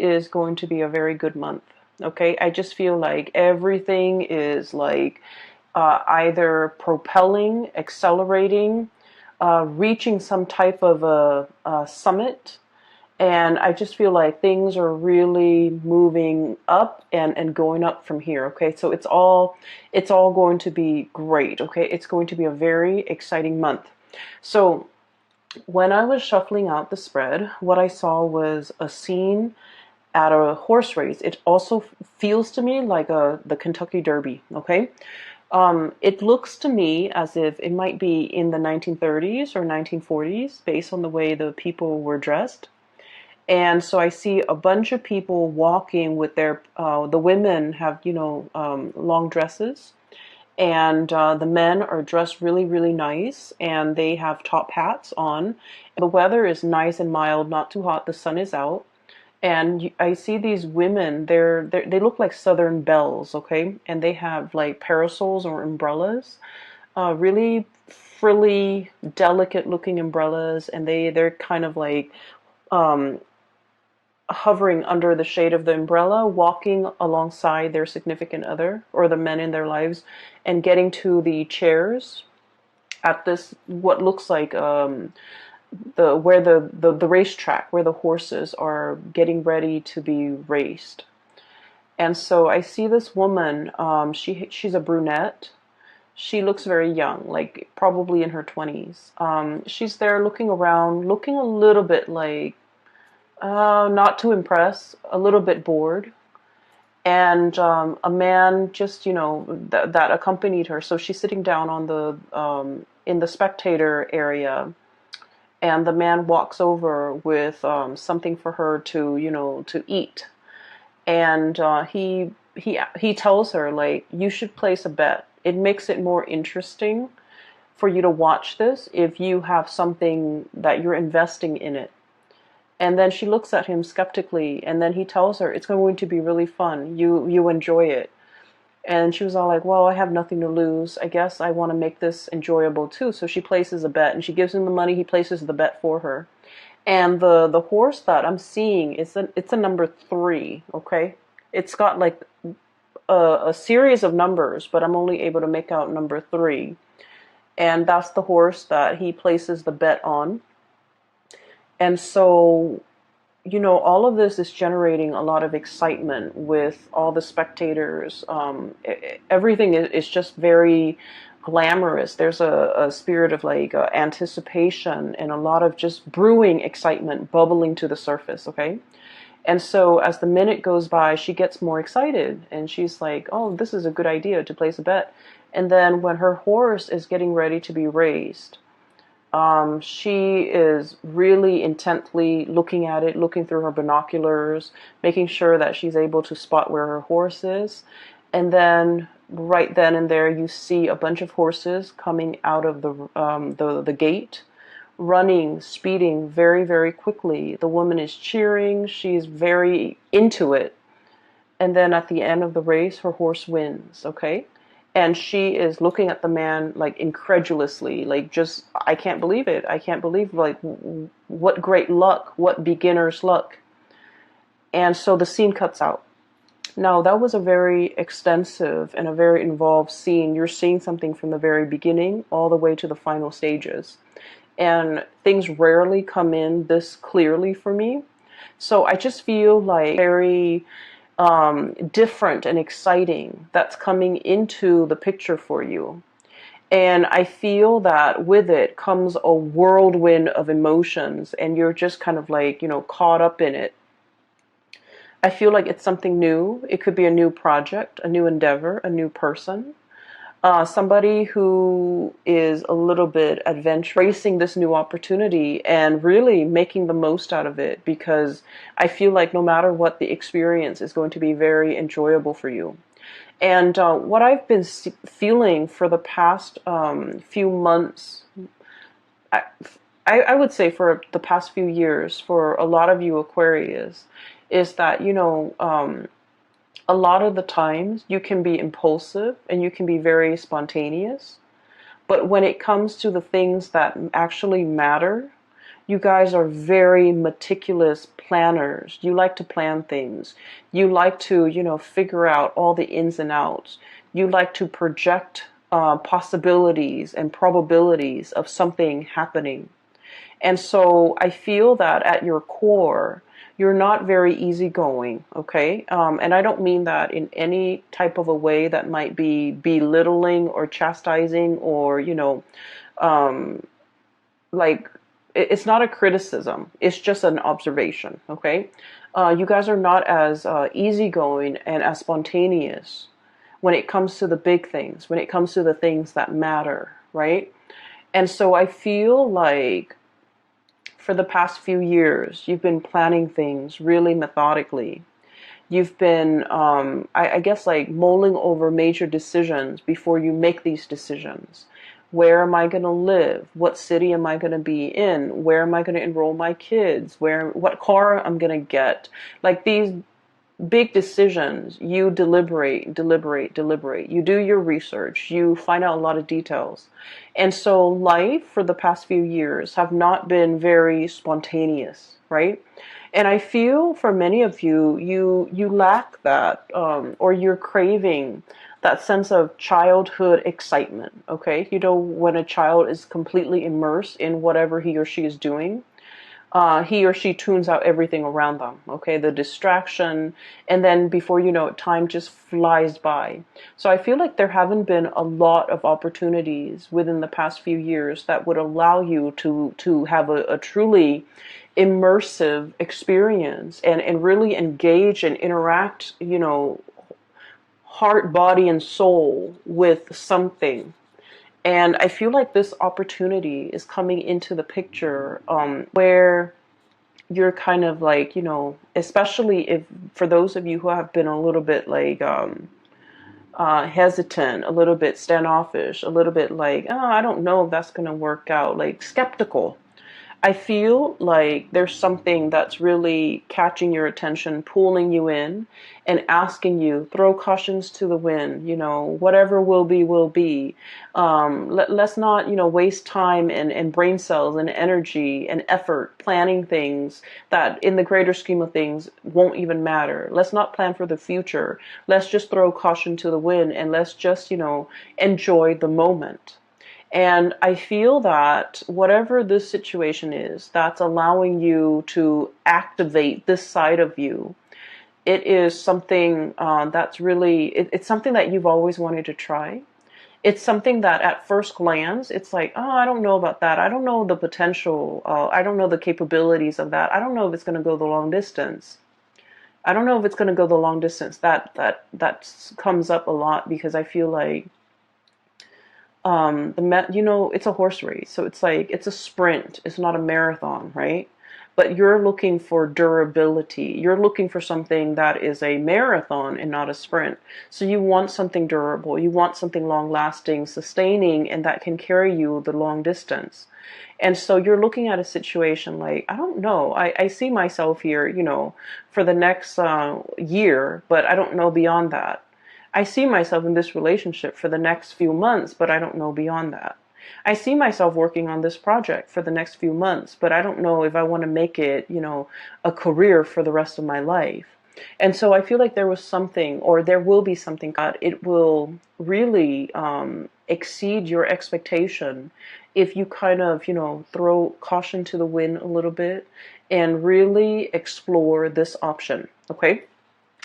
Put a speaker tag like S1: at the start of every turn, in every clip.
S1: is going to be a very good month. Okay, I just feel like everything is like either propelling, accelerating, reaching some type of a summit. And I just feel like things are really moving up and going up from here. Okay, so it's all going to be great. Okay, it's going to be a very exciting month. So when I was shuffling out the spread, what I saw was a scene at a horse race. It also feels to me like the Kentucky Derby. Okay, it looks to me as if it might be in the 1930s or 1940s, based on the way the people were dressed. And so I see a bunch of people walking with the women have, long dresses, and the men are dressed really, really nice, and they have top hats on. The weather is nice and mild, not too hot. The sun is out, and I see these women. They look like Southern belles, okay, and they have like parasols or umbrellas, really frilly, delicate-looking umbrellas, and they're kind of like um, hovering under the shade of the umbrella, walking alongside their significant other or the men in their lives, and getting to the chairs at this what looks like the racetrack where the horses are getting ready to be raced. And so I see this woman. She's a brunette. She looks very young, like probably in her 20s. She's there looking around, looking a little bit like not too impressed, a little bit bored. And a man just, that accompanied her. So she's sitting down on in the spectator area, and the man walks over with something for her to, to eat. And he tells her, like, you should place a bet. It makes it more interesting for you to watch this if you have something that you're investing in it. And then she looks at him skeptically, and then he tells her it's going to be really fun. You enjoy it. And she was all like, well, I have nothing to lose. I guess I want to make this enjoyable too. So she places a bet, and she gives him the money. He places the bet for her. And the horse that I'm seeing it's a number 3. Okay, it's got like a series of numbers, but I'm only able to make out number 3. And that's the horse that he places the bet on. And so, all of this is generating a lot of excitement with all the spectators. Everything is just very glamorous. There's a spirit of like anticipation and a lot of just brewing excitement bubbling to the surface, okay? And so as the minute goes by, she gets more excited and she's like, oh, this is a good idea to place a bet. And then when her horse is getting ready to be raised, she is really intently looking at it, looking through her binoculars, making sure that she's able to spot where her horse is. And then, right then and there, you see a bunch of horses coming out of the gate, running, speeding very, very quickly. The woman is cheering. She's very into it. And then at the end of the race, her horse wins. Okay. And she is looking at the man like incredulously, like just, I can't believe it. I can't believe, like, what great luck, what beginner's luck. And so the scene cuts out. Now, that was a very extensive and a very involved scene. You're seeing something from the very beginning all the way to the final stages. And things rarely come in this clearly for me. So I just feel like very different and exciting that's coming into the picture for you. And I feel that with it comes a whirlwind of emotions, and you're just kind of like, caught up in it. I feel like it's something new. It could be a new project, a new endeavor, a new person. Somebody who is a little bit adventurous, embracing this new opportunity and really making the most out of it, because I feel like no matter what, the experience is going to be very enjoyable for you. And what I've been feeling for the past few months, I, I would say for the past few years, for a lot of you Aquarius, is that, a lot of the times you can be impulsive and you can be very spontaneous. But when it comes to the things that actually matter, You guys are very meticulous planners. You like to plan things. You like to, figure out all the ins and outs. You like to project possibilities and probabilities of something happening. And so I feel that at your core, you're not very easygoing, okay? And I don't mean that in any type of a way that might be belittling or chastising or, um, like it's not a criticism. It's just an observation, okay? You guys are not as easygoing and as spontaneous when it comes to the big things, when it comes to the things that matter, right? And so I feel like for the past few years, you've been planning things really methodically. You've been, I guess, like mulling over major decisions before you make these decisions. Where am I going to live? What city am I going to be in? Where am I going to enroll my kids? What car I'm going to get? Like these big decisions, you deliberate. You do your research. You find out a lot of details. And so life for the past few years have not been very spontaneous, right? And I feel for many of you, you lack that, or you're craving that sense of childhood excitement, okay? When a child is completely immersed in whatever he or she is doing, he or she tunes out everything around them, okay? The distraction, and then before you know it, time just flies by. So I feel like there haven't been a lot of opportunities within the past few years that would allow you to have a truly immersive experience and really engage and interact, heart, body, and soul with something. And I feel like this opportunity is coming into the picture where you're kind of like, especially if for those of you who have been a little bit like hesitant, a little bit standoffish, a little bit like, oh, I don't know if that's going to work out, like skeptical. I feel like there's something that's really catching your attention, pulling you in, and asking you, throw cautions to the wind, whatever will be, will be. Let's not, waste time and brain cells and energy and effort planning things that in the greater scheme of things won't even matter. Let's not plan for the future. Let's just throw caution to the wind and let's just, enjoy the moment. And I feel that whatever this situation is that's allowing you to activate this side of you, it is something that's really, it's something that you've always wanted to try. It's something that at first glance, it's like, oh, I don't know about that. I don't know the potential. I don't know the capabilities of that. I don't know if it's going to go the long distance. I don't know if it's going to go the long distance. That comes up a lot because I feel like it's a horse race, so it's like it's a sprint, it's not a marathon, right? But you're looking for durability. You're looking for something that is a marathon and not a sprint. So you want something durable, you want something long lasting, sustaining, and that can carry you the long distance. And so you're looking at a situation like, I don't know, I see myself here, for the next year, but I don't know beyond that. I see myself in this relationship for the next few months, but I don't know beyond that. I see myself working on this project for the next few months, but I don't know if I want to make it, a career for the rest of my life. And so I feel like there was something, or there will be something, that it will really exceed your expectation if you kind of, throw caution to the wind a little bit and really explore this option. Okay?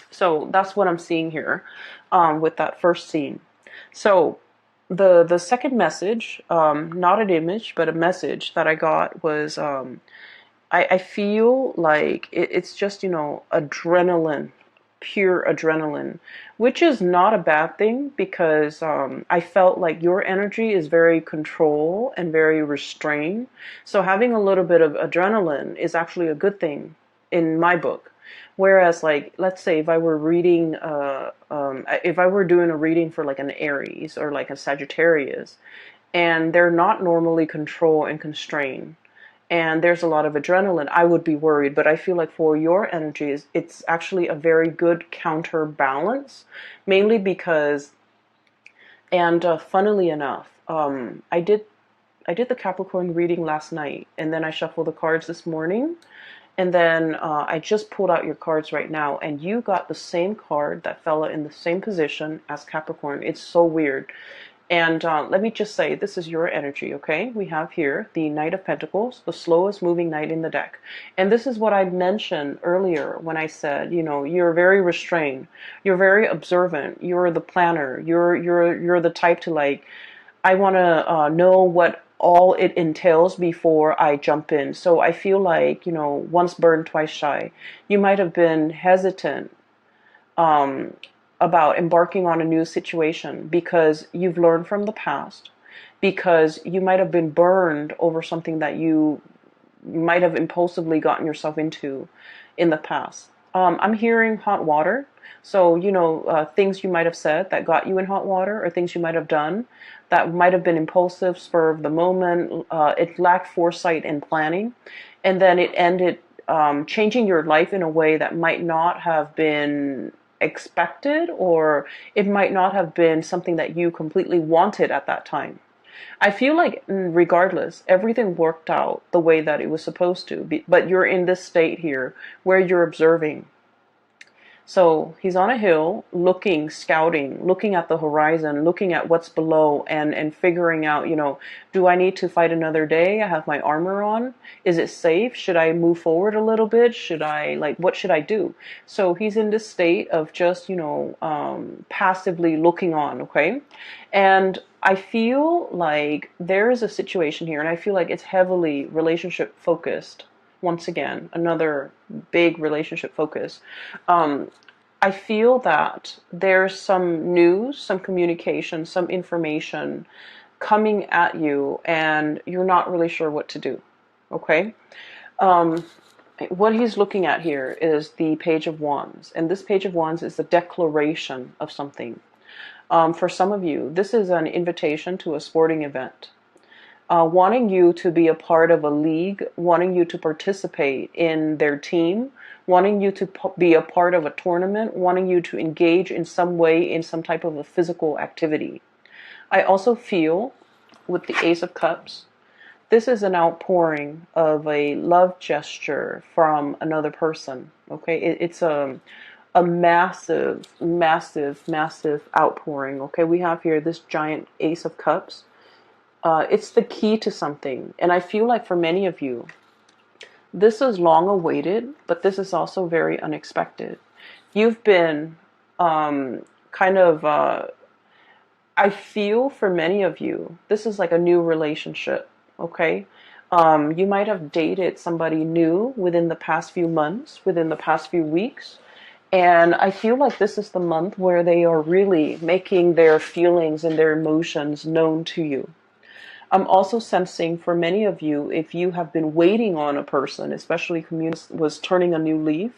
S1: So that's what I'm seeing here with that first scene. So the second message, not an image, but a message that I got was I feel like it's just, adrenaline, pure adrenaline, which is not a bad thing because I felt like your energy is very control and very restrained. So having a little bit of adrenaline is actually a good thing in my book. Whereas, like, let's say if I were reading, if I were doing a reading for like an Aries or like a Sagittarius, and they're not normally controlled and constrained, and there's a lot of adrenaline, I would be worried. But I feel like for your energies, it's actually a very good counterbalance, mainly because, and funnily enough, I did I did the Capricorn reading last night, and then I shuffled the cards this morning, and then I just pulled out your cards right now, and you got the same card that fell in the same position as Capricorn. It's so weird. And let me just say, this is your energy, okay? We have here the Knight of Pentacles, the slowest moving knight in the deck. And this is what I mentioned earlier when I said, you know, you're very restrained. You're very observant. You're the planner. You're the type to, like, I want to know what all it entails before I jump in. So I feel like, you know, once burned, twice shy. You might have been hesitant um, about embarking on a new situation because you've learned from the past, because you might have been burned over something that you might have impulsively gotten yourself into in the past. I'm hearing hot water. So, you know, things you might have said that got you in hot water, or things you might have done that might have been impulsive, spur of the moment. It lacked foresight and planning. And then it ended changing your life in a way that might not have been expected, or it might not have been something that you completely wanted at that time. I feel like regardless, everything worked out the way that it was supposed to be, but you're in this state here where you're observing. So he's on a hill looking, scouting, looking at the horizon, looking at what's below, and figuring out, you know, do I need to fight another day? I have my armor on. Is it safe? Should I move forward a little bit? Should I, like, what should I do? So he's in this state of just, you know, passively looking on, okay? And I feel like there is a situation here, and I feel like it's heavily relationship focused. Once again, another big relationship focus. I feel that there's some news, some communication, some information coming at you, and you're not really sure what to do. Okay? Um, what he's looking at here is the Page of Wands, and this Page of Wands is the declaration of something. For some of you, this is an invitation to a sporting event. Wanting you to be a part of a league, wanting you to participate in their team, wanting you to be a part of a tournament, wanting you to engage in some way in some type of a physical activity. I also feel with the Ace of Cups, this is an outpouring of a love gesture from another person. Okay, it's a massive, massive, massive outpouring. Okay, we have here this giant Ace of Cups. It's the key to something. And I feel like for many of you, this is long awaited, but this is also very unexpected. You've been kind of, I feel for many of you, this is like a new relationship, okay? You might have dated somebody new within the past few months, within the past few weeks. And I feel like this is the month where they are really making their feelings and their emotions known to you. I'm also sensing for many of you, if you have been waiting on a person, especially community was turning a new leaf,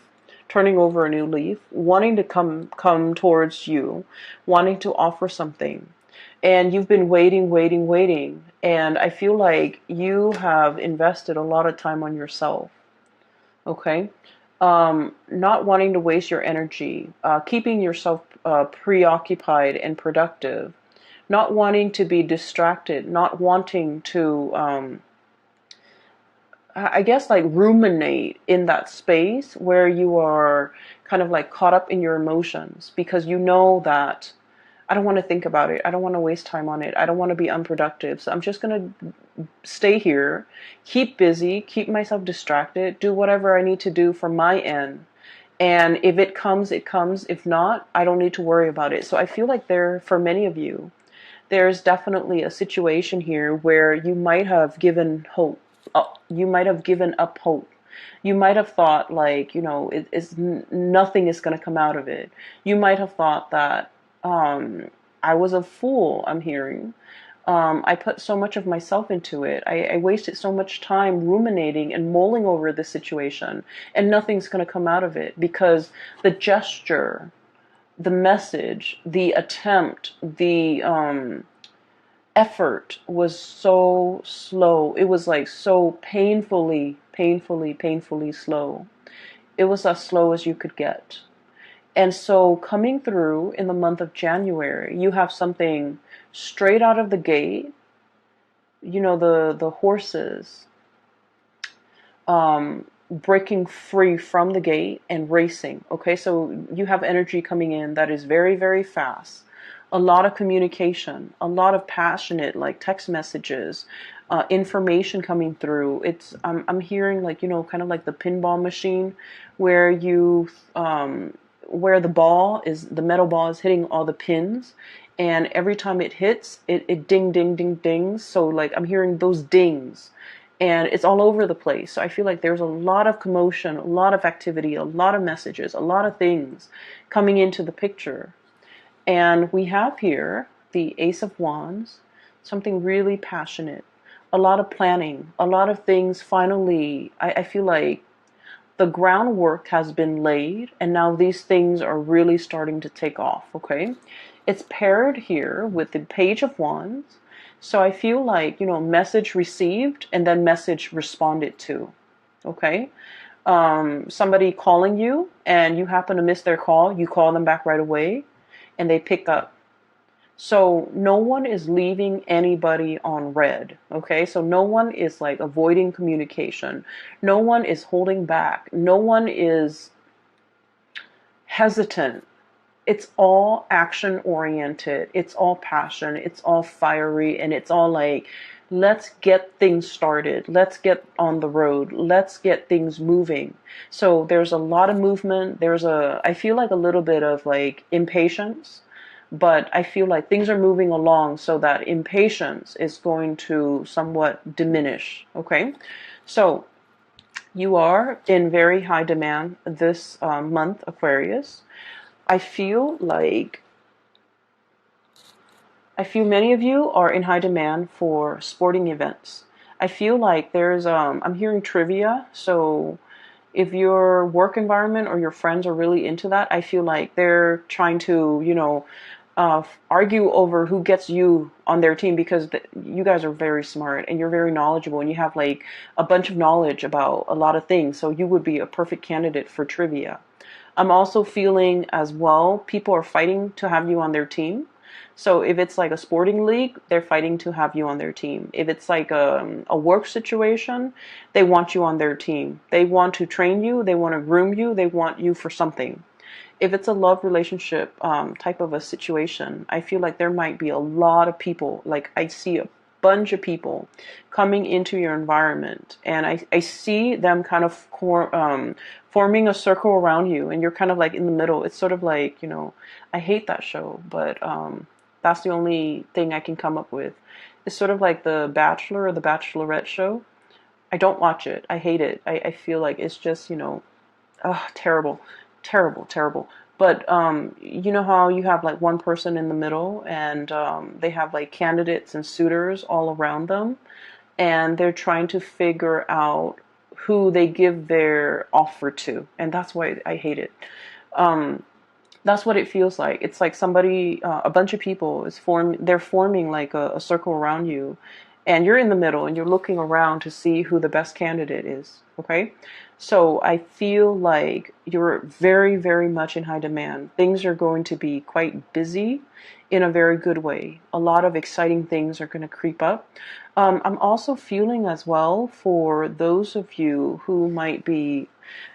S1: turning over a new leaf, wanting to come towards you, wanting to offer something. And you've been waiting, waiting, waiting. And I feel like you have invested a lot of time on yourself. Okay? Not wanting to waste your energy, keeping yourself preoccupied and productive, not wanting to be distracted, not wanting to, I guess, like ruminate in that space where you are kind of like caught up in your emotions, because you know that I don't want to think about it. I don't want to waste time on it. I don't want to be unproductive. So I'm just going to stay here, keep busy, keep myself distracted, do whatever I need to do from my end. And if it comes, it comes. If not, I don't need to worry about it. So I feel like for many of you, there's definitely a situation here where you might have given hope. You might have given up hope. You might have thought, like, you know, nothing is going to come out of it. You might have thought that I was a fool, I'm hearing. I put so much of myself into it. I wasted so much time ruminating and mulling over this situation, and nothing's going to come out of it, because the gesture, the message, the attempt, the effort was so slow. It was like so painfully, painfully, painfully slow. It was as slow as you could get. And so coming through in the month of January, you have something straight out of the gate, the horses breaking free from the gate and racing. Okay, so you have energy coming in that is very, very fast. A lot of communication, a lot of passionate, like text messages, information coming through. I'm hearing like, kind of like the pinball machine where where the metal ball is hitting all the pins. And every time it hits, it ding, ding, ding, dings. So like I'm hearing those dings, and it's all over the place. So I feel like there's a lot of commotion, a lot of activity, a lot of messages, a lot of things coming into the picture. And we have here the Ace of Wands, something really passionate, a lot of planning, a lot of things finally. I feel like the groundwork has been laid, and now these things are really starting to take off, okay? It's paired here with the Page of Wands. So I feel like, message received and then message responded to, okay? Somebody calling you and you happen to miss their call, you call them back right away and they pick up. So no one is leaving anybody on red, okay? So no one is like avoiding communication. No one is holding back. No one is hesitant. It's all action oriented. It's all passion. It's all fiery, and it's all like, let's get things started. Let's get on the road. Let's get things moving. So there's a lot of movement. I feel like a little bit of like impatience, but I feel like things are moving along so that impatience is going to somewhat diminish. Okay. So you are in very high demand this month, Aquarius. I feel many of you are in high demand for sporting events. I feel like I'm hearing trivia. So if your work environment or your friends are really into that, I feel like they're trying to, argue over who gets you on their team, because you guys are very smart and you're very knowledgeable and you have like a bunch of knowledge about a lot of things. So you would be a perfect candidate for trivia. I'm also feeling as well, people are fighting to have you on their team. So if it's like a sporting league, they're fighting to have you on their team. If it's like a work situation, they want you on their team. They want to train you. They want to groom you. They want you for something. If it's a love relationship type of a situation, I feel like there might be a lot of people. Like I see a bunch of people coming into your environment, and I see them kind of forming a circle around you, and you're kind of like in the middle. It's sort of like, I hate that show, but that's the only thing I can come up with. It's sort of like The Bachelor or The Bachelorette show. I don't watch it. I hate it. I feel like it's just, terrible, terrible, terrible. But you know how you have like one person in the middle, and they have like candidates and suitors all around them, and they're trying to figure out who they give their offer to, and that's why I hate it. That's what it feels like. It's like somebody, a bunch of people they're forming like a circle around you, and you're in the middle and you're looking around to see who the best candidate is. Okay. So I feel like you're very, very much in high demand. Things are going to be quite busy in a very good way. A lot of exciting things are going to creep up. I'm also feeling as well for those of you who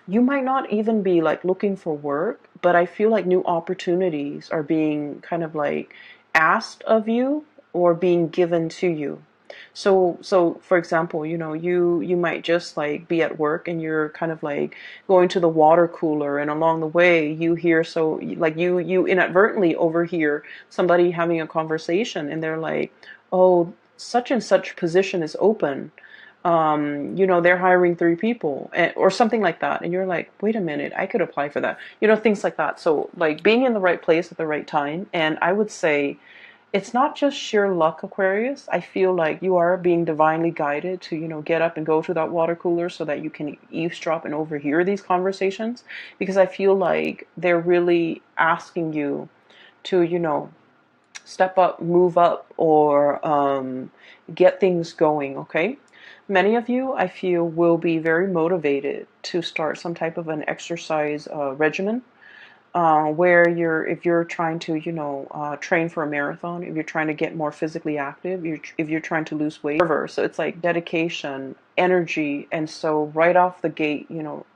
S1: you might not even be like looking for work, but I feel like new opportunities are being kind of like asked of you or being given to you. So for example, you might just like be at work and you're kind of like going to the water cooler, and along the way you hear, so like you inadvertently overhear somebody having a conversation, and they're like, oh, such and such position is open. They're hiring 3 people, or something like that. And you're like, wait a minute, I could apply for that. Things like that. So like being in the right place at the right time. And I would say it's not just sheer luck, Aquarius. I feel like you are being divinely guided to, get up and go to that water cooler so that you can eavesdrop and overhear these conversations, because I feel like they're really asking you to, step up, move up, or get things going, okay? Many of you, I feel, will be very motivated to start some type of an exercise regimen. where if you're trying to, train for a marathon, if you're trying to get more physically active, if you're trying to lose weight, whatever. So it's like dedication, energy, and so right off the gate,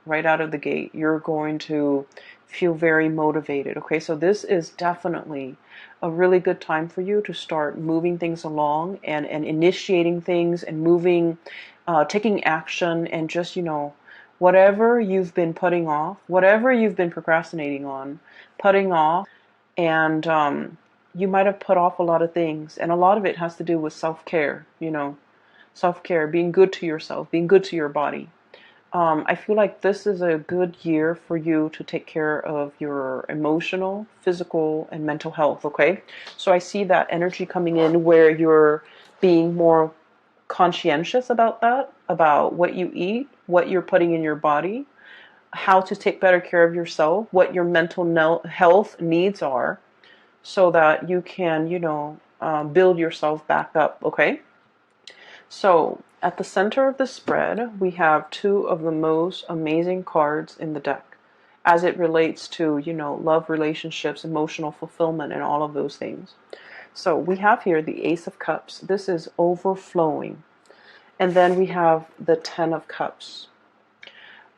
S1: right out of the gate, you're going to feel very motivated. Okay, so this is definitely a really good time for you to start moving things along and initiating things and moving, taking action, and just, whatever you've been putting off, whatever you've been procrastinating on, putting off, and you might have put off a lot of things, and a lot of it has to do with self-care, self-care, being good to yourself, being good to your body. I feel like this is a good year for you to take care of your emotional, physical, and mental health, okay? So I see that energy coming in where you're being more conscientious about that, about what you eat, what you're putting in your body, how to take better care of yourself, what your mental health needs are, so that you can, build yourself back up, okay? So at the center of the spread, we have two of the most amazing cards in the deck as it relates to, love, relationships, emotional fulfillment, and all of those things. So we have here the Ace of Cups. This is overflowing. And then we have the Ten of Cups.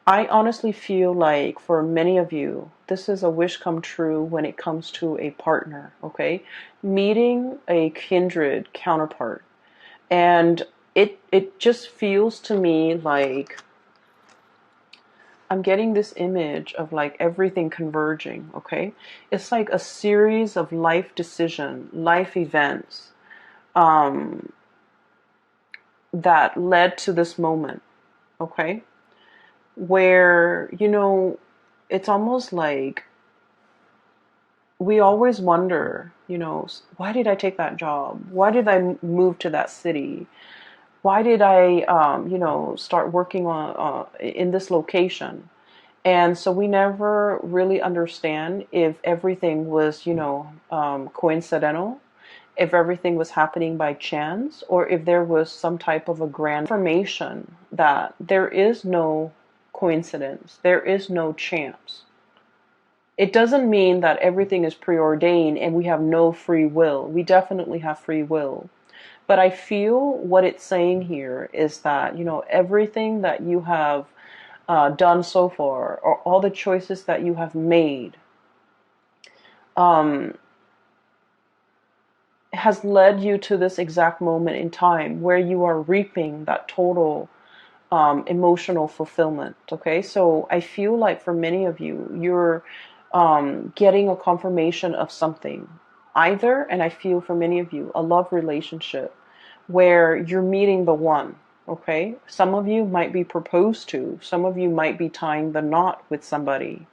S1: I honestly feel like for many of you, this is a wish come true when it comes to a partner, okay? Meeting a kindred counterpart. And it just feels to me like I'm getting this image of like everything converging, okay? It's like a series of life decision, life events that led to this moment, okay? Where, it's almost like we always wonder, why did I take that job? Why did I move to that city? Why did I, start working on in this location? And so we never really understand if everything was, coincidental, if everything was happening by chance, or if there was some type of a grand affirmation that there is no coincidence, there is no chance. It doesn't mean that everything is preordained and we have no free will. We definitely have free will. But I feel what it's saying here is that, everything that you have done so far, or all the choices that you have made, has led you to this exact moment in time where you are reaping that total emotional fulfillment. Okay, so I feel like for many of you, you're getting a confirmation of something. Either, and I feel for many of you, a love relationship where you're meeting the one. Okay, some of you might be proposed to, some of you might be tying the knot with somebody.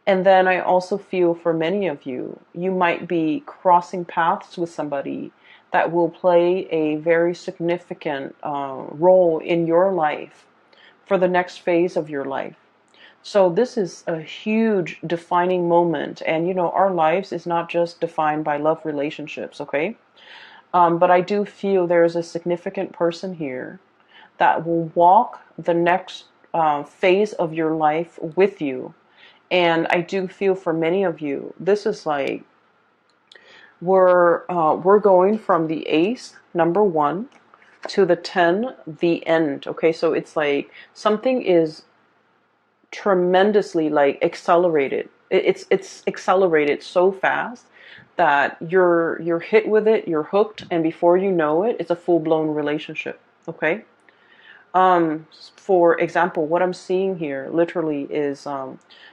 S1: And then I also feel for many of you, you might be crossing paths with somebody that will play a very significant role in your life for the next phase of your life. So this is a huge defining moment. And, our lives is not just defined by love relationships, okay? But I do feel there is a significant person here that will walk the next phase of your life with you. And I do feel for many of you, this is like we're going from the Ace, number 1, to the 10, the end. Okay, so it's like something is tremendously like accelerated. It's accelerated so fast that you're hit with it, you're hooked, and before you know it, it's a full-blown relationship. Okay. For example, what I'm seeing here literally is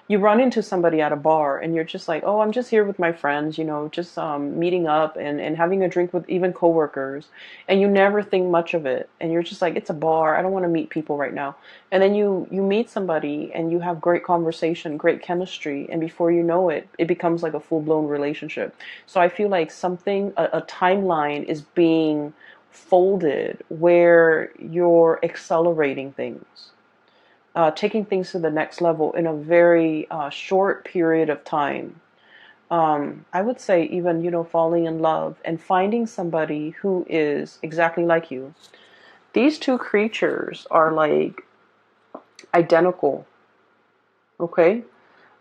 S1: you run into somebody at a bar and you're just like, oh, I'm just here with my friends, just meeting up and having a drink with even coworkers, and you never think much of it, and you're just like, it's a bar, I don't want to meet people right now. And then you meet somebody and you have great conversation, great chemistry, and before you know it, it becomes like a full-blown relationship. So I feel like a timeline is being folded where you're accelerating things, taking things to the next level in a very short period of time. I would say even, falling in love and finding somebody who is exactly like you. These two creatures are like identical, okay?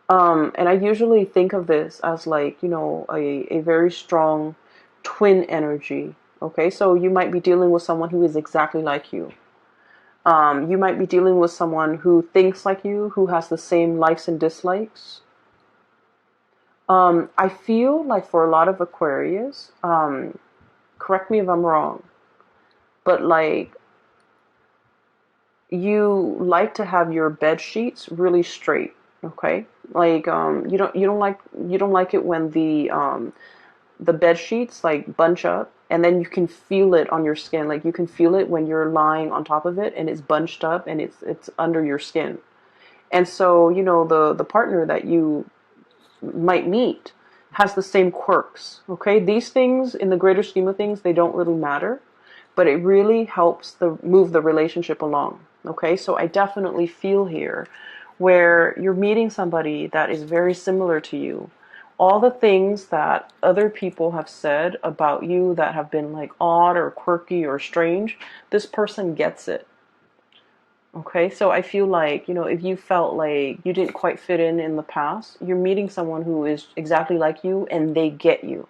S1: And I usually think of this as like, you know, a very strong twin energy. Okay, so you might be dealing with someone who is exactly like you. You might be dealing with someone who thinks like you, who has the same likes and dislikes. I feel like for a lot of Aquarius, correct me if I'm wrong, but like you like to have your bed sheets really straight. Okay, like you don't like it when the bed sheets like bunch up, and then you can feel it on your skin. Like you can feel it when you're lying on top of it and it's bunched up and it's under your skin. And so, you know, the partner that you might meet has the same quirks. Okay, these things in the greater scheme of things, they don't really matter, but it really helps the move the relationship along. Okay, so I definitely feel here where you're meeting somebody that is very similar to you. All the things that other people have said about you that have been like odd or quirky or strange, this person gets it. Okay, so I feel like, you know, if you felt like you didn't quite fit in the past, you're meeting someone who is exactly like you and they get you.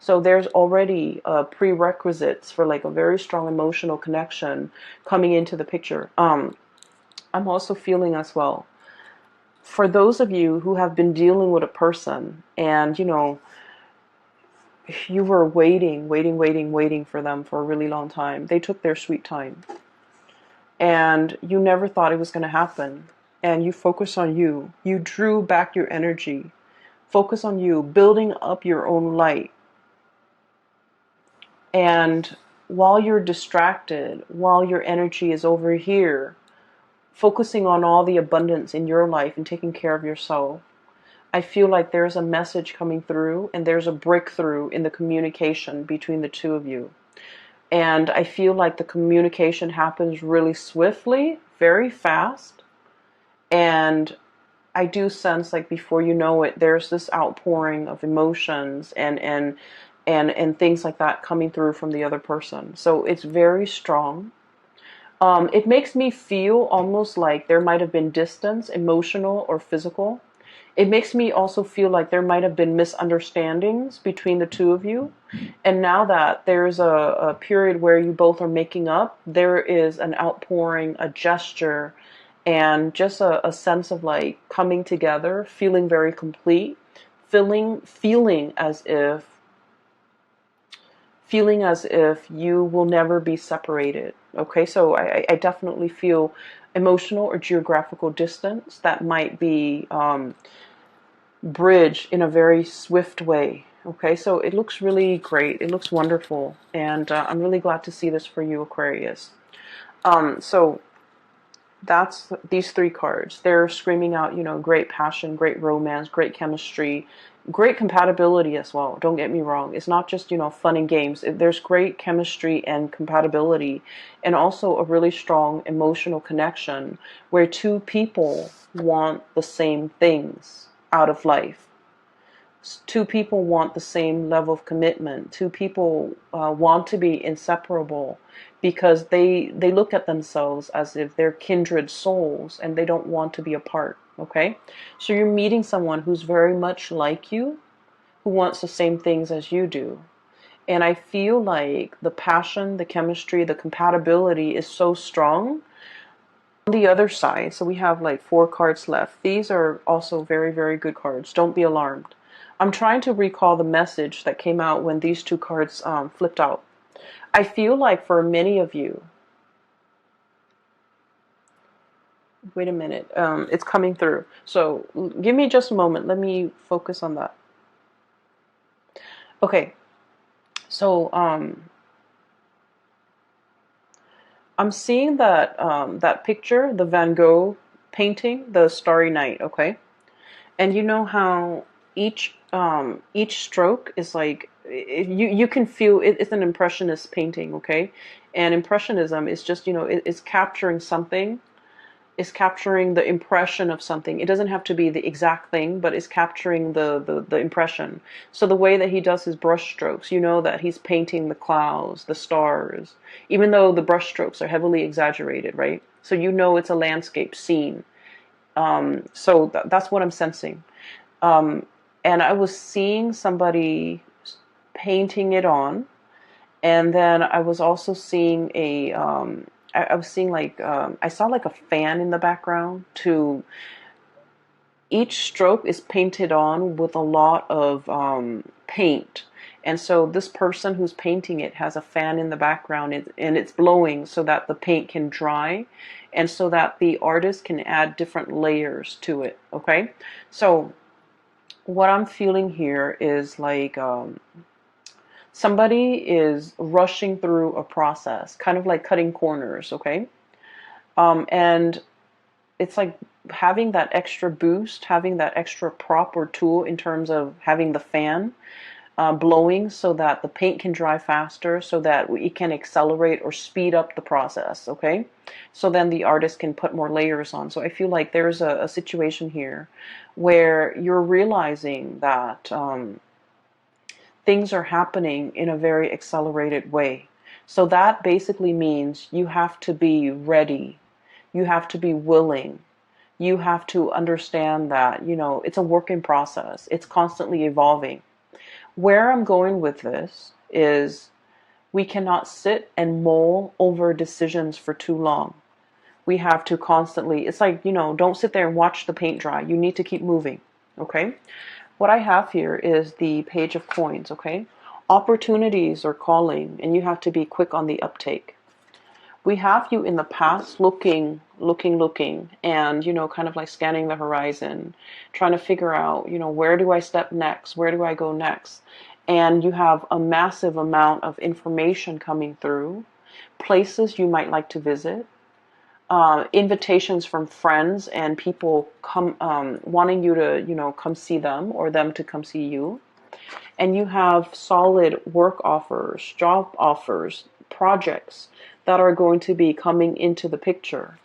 S1: So there's already prerequisites for like a very strong emotional connection coming into the picture. I'm also feeling as well, for those of you who have been dealing with a person and, you know, you were waiting for them for a really long time. They took their sweet time. And you never thought it was going to happen. And you focus on you. You drew back your energy. Focus on you, building up your own light. And while you're distracted, while your energy is over here, focusing on all the abundance in your life and taking care of yourself, I feel like there's a message coming through and there's a breakthrough in the communication between the two of you. And I feel like the communication happens really swiftly, very fast. And I do sense like before you know it, there's this outpouring of emotions and things like that coming through from the other person. So it's very strong. It makes me feel almost like there might have been distance, emotional or physical. It makes me also feel like there might have been misunderstandings between the two of you. And now that there's a period where you both are making up, there is an outpouring, a gesture, and just a sense of like coming together, feeling very complete, feeling as if you will never be separated. Okay, so I definitely feel emotional or geographical distance that might be bridged in a very swift way. Okay, so it looks really great. It looks wonderful, and I'm really glad to see this for you, Aquarius. So that's these three cards. They're screaming out, you know, great passion, great romance, great chemistry, great compatibility as well. Don't get me wrong. It's not just, you know, fun and games. There's great chemistry and compatibility, and also a really strong emotional connection where two people want the same things out of life. Two people want the same level of commitment. Two people want to be inseparable because they look at themselves as if they're kindred souls and they don't want to be apart. Okay, so you're meeting someone who's very much like you, who wants the same things as you do. And I feel like the passion, the chemistry, the compatibility is so strong. On the other side, so we have like 4 cards left. These are also very, very good cards. Don't be alarmed. I'm trying to recall the message that came out when these 2 cards flipped out. I feel like for many of you, wait a minute, it's coming through. So give me just a moment. Let me focus on that. Okay, so I'm seeing that that picture, the Van Gogh painting, the Starry Night. Okay, and you know how each stroke is like you can feel it's an impressionist painting. Okay, and impressionism is just, you know, it's capturing something, is capturing the impression of something. It doesn't have to be the exact thing, but it's capturing the impression. So the way that he does his brush strokes, you know that he's painting the clouds, the stars, even though the brush strokes are heavily exaggerated, right? So you know it's a landscape scene. So that's what I'm sensing. Um, and I was seeing somebody painting it on, and then I was also seeing I was seeing like, I saw like a fan in the background. To each stroke is painted on with a lot of paint. And so this person who's painting it has a fan in the background, and it's blowing so that the paint can dry and so that the artist can add different layers to it. Okay. So what I'm feeling here is like, somebody is rushing through a process, kind of like cutting corners. Okay. And it's like having that extra boost, having that extra prop or tool in terms of having the fan blowing so that the paint can dry faster, so that it can accelerate or speed up the process. Okay, so then the artist can put more layers on. So I feel like there's a situation here where you're realizing that things are happening in a very accelerated way. So that basically means you have to be ready, you have to be willing, you have to understand that, it's a work in process. It's constantly evolving. Where I'm going with this is we cannot sit and mull over decisions for too long. We have to constantly, it's like, don't sit there and watch the paint dry. You need to keep moving. Okay. What I have here is the Page of Coins. Okay. Opportunities are calling, and you have to be quick on the uptake. We have you in the past looking, and, kind of like scanning the horizon, trying to figure out, where do I step next? Where do I go next? And you have a massive amount of information coming through, places you might like to visit, invitations from friends and people wanting you to, come see them or them to come see you. And you have solid work offers, job offers, projects that are going to be coming into the picture.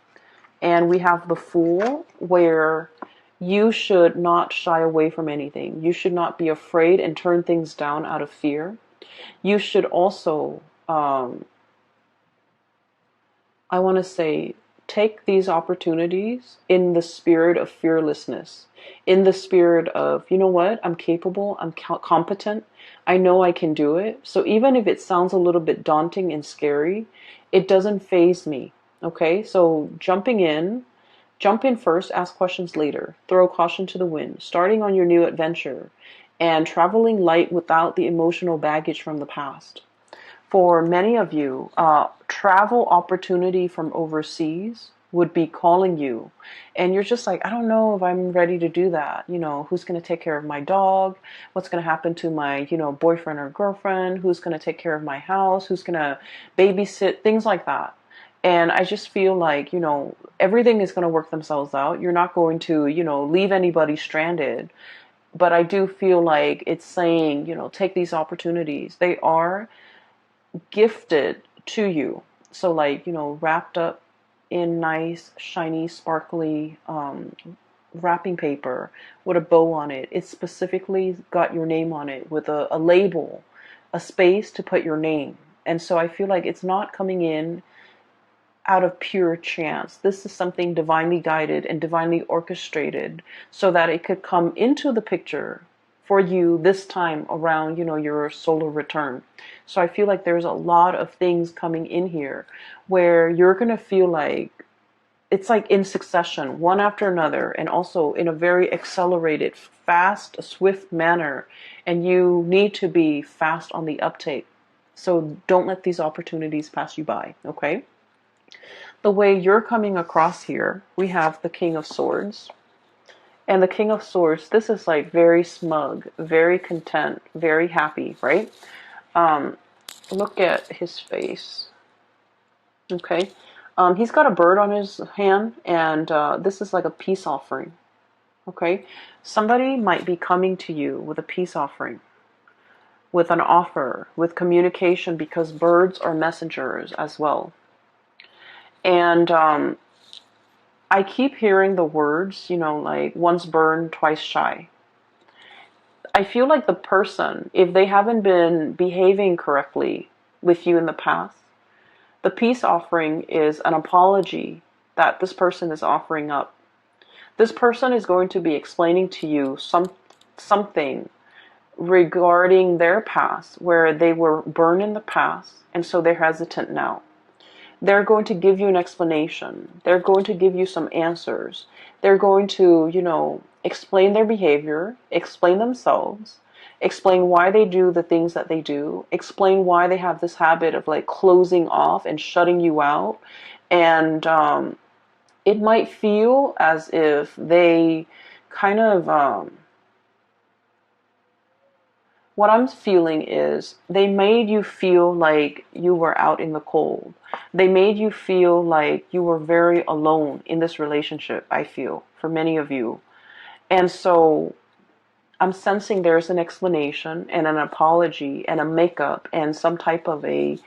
S1: And we have the Fool, where you should not shy away from anything. You should not be afraid and turn things down out of fear. You should also, I want to say, take these opportunities in the spirit of fearlessness, in the spirit of, you know what, I'm capable, I'm competent, I know I can do it. So even if it sounds a little bit daunting and scary, it doesn't faze me. Okay, so jump in first, ask questions later, throw caution to the wind, starting on your new adventure, and traveling light without the emotional baggage from the past. For many of you, travel opportunity from overseas would be calling you, and you're just like, I don't know if I'm ready to do that. Who's going to take care of my dog? What's going to happen to my, boyfriend or girlfriend? Who's going to take care of my house? Who's going to babysit? Things like that. And I just feel like, everything is going to work themselves out. You're not going to, leave anybody stranded. But I do feel like it's saying, take these opportunities. They are gifted to you. So like, wrapped up in nice, shiny, sparkly wrapping paper with a bow on it. It's specifically got your name on it with a label, a space to put your name. And so I feel like it's not coming in out of pure chance. This is something divinely guided and divinely orchestrated so that it could come into the picture for you this time around, your solar return. So I feel like there's a lot of things coming in here where you're going to feel like it's like in succession, one after another, and also in a very accelerated, fast, swift manner. And you need to be fast on the uptake. So don't let these opportunities pass you by, okay? The way you're coming across here, we have the King of Swords. And the King of Swords, this is like very smug, very content, very happy, right? Look at his face. Okay. He's got a bird on his hand, and this is like a peace offering. Okay. Somebody might be coming to you with a peace offering, with an offer, with communication, because birds are messengers as well. And I keep hearing the words, like once burned, twice shy. I feel like the person, if they haven't been behaving correctly with you in the past, the peace offering is an apology that this person is offering up. This person is going to be explaining to you something regarding their past where they were burned in the past, and so they're hesitant now. They're going to give you an explanation. They're going to give you some answers. They're going to, explain their behavior, explain themselves, explain why they do the things that they do, explain why they have this habit of like closing off and shutting you out. And it might feel as if they kind of, what I'm feeling is they made you feel like you were out in the cold. They made you feel like you were very alone in this relationship, I feel, for many of you. And so I'm sensing there's an explanation and an apology and a makeup and some type of a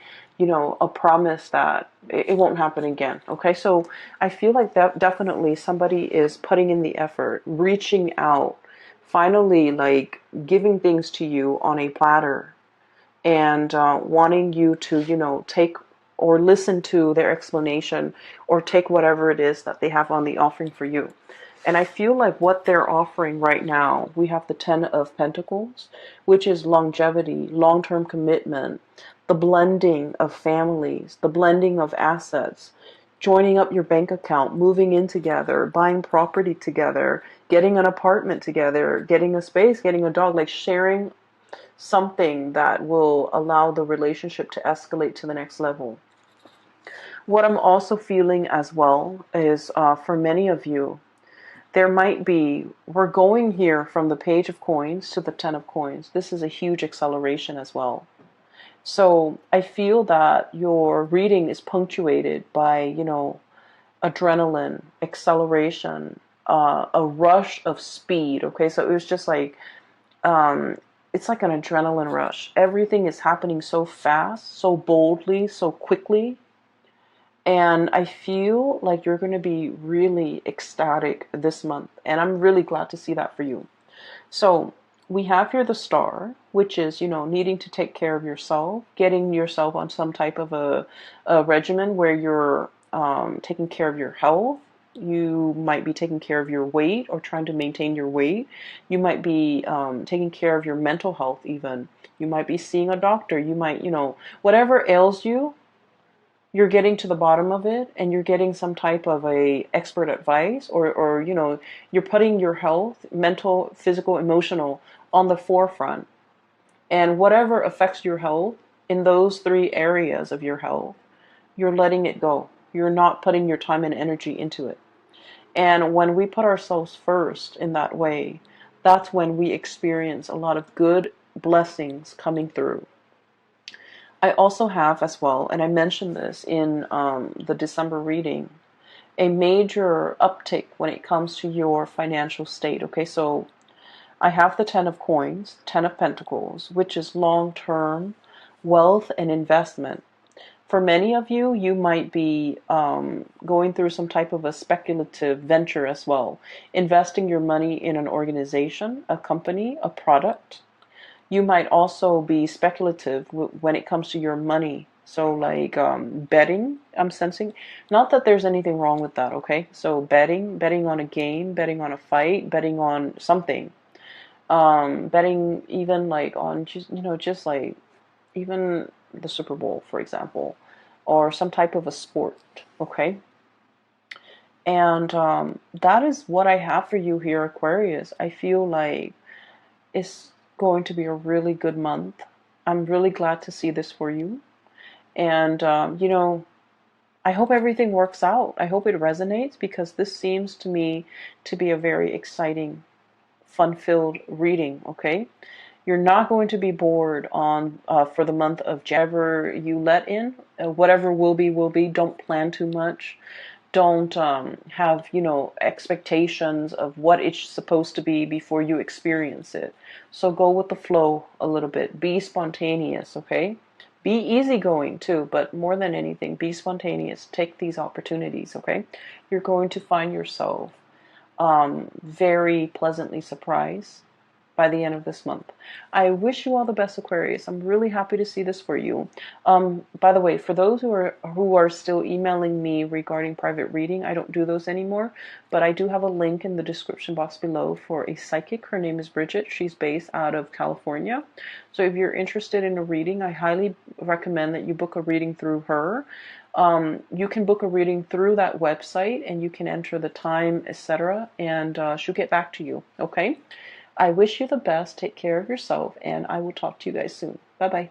S1: promise that it won't happen again. Okay, so I feel like that definitely somebody is putting in the effort, reaching out, finally like giving things to you on a platter, and wanting you to, take or listen to their explanation or take whatever it is that they have on the offering for you. And I feel like what they're offering right now, we have the Ten of Pentacles, which is longevity, long-term commitment, the blending of families, the blending of assets, joining up your bank account, moving in together, buying property together, getting an apartment together, getting a space, getting a dog, like sharing something that will allow the relationship to escalate to the next level. What I'm also feeling as well is for many of you, there might be, we're going here from the Page of Coins to the Ten of Coins. This is a huge acceleration as well. So I feel that your reading is punctuated by, adrenaline, acceleration, a rush of speed. Okay, so it was just like, it's like an adrenaline rush. Everything is happening so fast, so boldly, so quickly. And I feel like you're going to be really ecstatic this month. And I'm really glad to see that for you. So we have here the Star, which is, needing to take care of yourself, getting yourself on some type of a regimen where you're taking care of your health. You might be taking care of your weight or trying to maintain your weight. You might be taking care of your mental health even. You might be seeing a doctor. You might, whatever ails you, you're getting to the bottom of it and you're getting some type of a expert advice or you're putting your health, mental, physical, emotional on the forefront. And whatever affects your health in those three areas of your health, you're letting it go. You're not putting your time and energy into it. And when we put ourselves first in that way, that's when we experience a lot of good blessings coming through. I also have as well, and I mentioned this in the December reading, a major uptick when it comes to your financial state. Okay, so I have the Ten of Coins, Ten of Pentacles, which is long-term wealth and investment. For many of you, you might be going through some type of a speculative venture as well, investing your money in an organization, a company, a product. You might also be speculative when it comes to your money. So like betting, I'm sensing. Not that there's anything wrong with that, okay? So betting on a game, betting on a fight, betting on something. Betting even like on just like even the Super Bowl, for example, or some type of a sport, okay? And that is what I have for you here, Aquarius. I feel like it's going to be a really good month. I'm really glad to see this for you. And, I hope everything works out. I hope it resonates because this seems to me to be a very exciting, fun-filled reading, okay? You're not going to be bored on for the month of January. You let in. Whatever will be, will be. Don't plan too much. Don't have, expectations of what it's supposed to be before you experience it. So go with the flow a little bit. Be spontaneous, okay? Be easygoing too, but more than anything, be spontaneous. Take these opportunities, okay? You're going to find yourself very pleasantly surprised by the end of this month. I wish you all the best, Aquarius. I'm really happy to see this for you. By the way, for those who are still emailing me regarding private reading, I don't do those anymore, but I do have a link in the description box below for a psychic. Her name is Bridget. She's based out of California. So if you're interested in a reading, I highly recommend that you book a reading through her. You can book a reading through that website, and you can enter the time, etc., and she'll get back to you. Okay? I wish you the best. Take care of yourself, and I will talk to you guys soon. Bye bye.